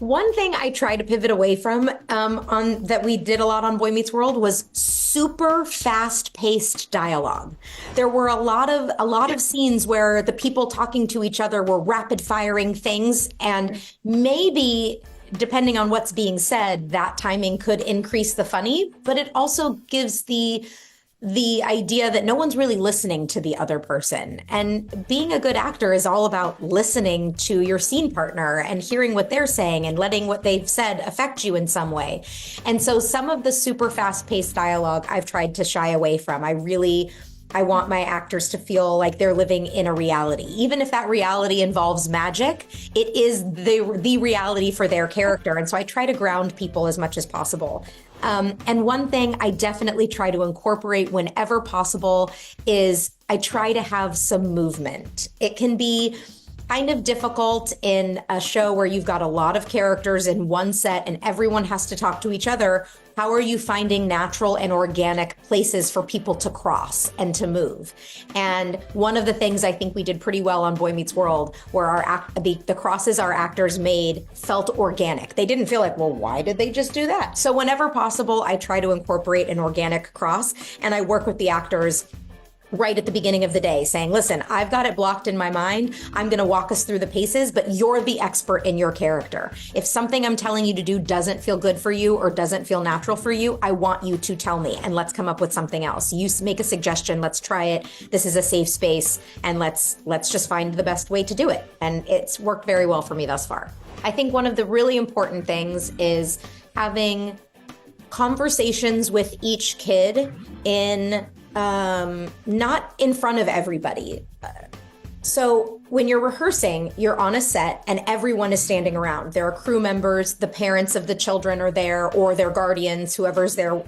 One thing I try to pivot away from on that we did a lot on Boy Meets World was super fast-paced dialogue. There were a lot of scenes where the people talking to each other were rapid firing things, and maybe depending on what's being said, that timing could increase the funny, but it also gives the idea that no one's really listening to the other person. And being a good actor is all about listening to your scene partner and hearing what they're saying and letting what they've said affect you in some way. And so some of the super fast-paced dialogue I've tried to shy away from. I want my actors to feel like they're living in a reality. Even if that reality involves magic, it is the reality for their character. And so I try to ground people as much as possible. And one thing I definitely try to incorporate whenever possible is I try to have some movement. It can be kind of difficult in a show where you've got a lot of characters in one set and everyone has to talk to each other. How are you finding natural and organic places for people to cross and to move? And one of the things I think we did pretty well on Boy Meets World, where the crosses our actors made felt organic. They didn't feel like, well, why did they just do that? So whenever possible, I try to incorporate an organic cross, and I work with the actors right at the beginning of the day saying, listen, I've got it blocked in my mind. I'm going to walk us through the paces, but you're the expert in your character. If something I'm telling you to do doesn't feel good for you or doesn't feel natural for you, I want you to tell me and let's come up with something else. You make a suggestion. Let's try it. This is a safe space and let's just find the best way to do it. And it's worked very well for me thus far. I think one of the really important things is having conversations with each kid in not in front of everybody. So when you're rehearsing, you're on a set and everyone is standing around. There are crew members, the parents of the children are there, or their guardians, whoever's there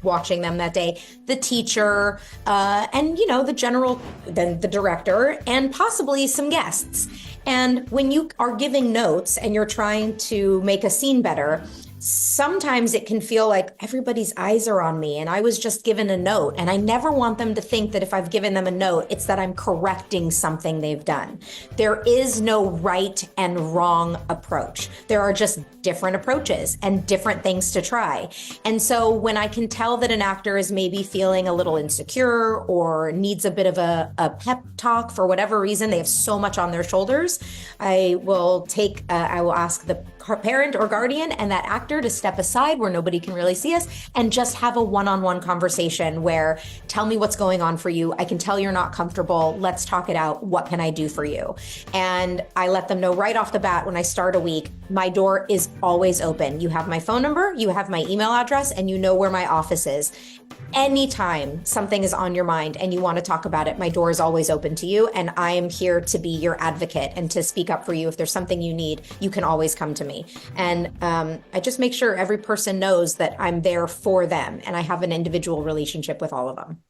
watching them that day, the teacher, and the director, and possibly some guests. And when you are giving notes and you're trying to make a scene better, sometimes it can feel like everybody's eyes are on me and I was just given a note. And I never want them to think that if I've given them a note, it's that I'm correcting something they've done. There is no right and wrong approach. There are just different approaches and different things to try. And so when I can tell that an actor is maybe feeling a little insecure or needs a bit of a pep talk for whatever reason, they have so much on their shoulders, I will ask the parent or guardian and that actor to step aside where nobody can really see us and just have a one-on-one conversation where, tell me what's going on for you. I can tell you're not comfortable. Let's talk it out. What can I do for you? And I let them know right off the bat when I start a week, my door is always open. You have my phone number, you have my email address, and you know where my office is. Anytime something is on your mind and you want to talk about it, my door is always open to you. And I am here to be your advocate and to speak up for you. If there's something you need, you can always come to me. And I just make sure every person knows that I'm there for them and I have an individual relationship with all of them.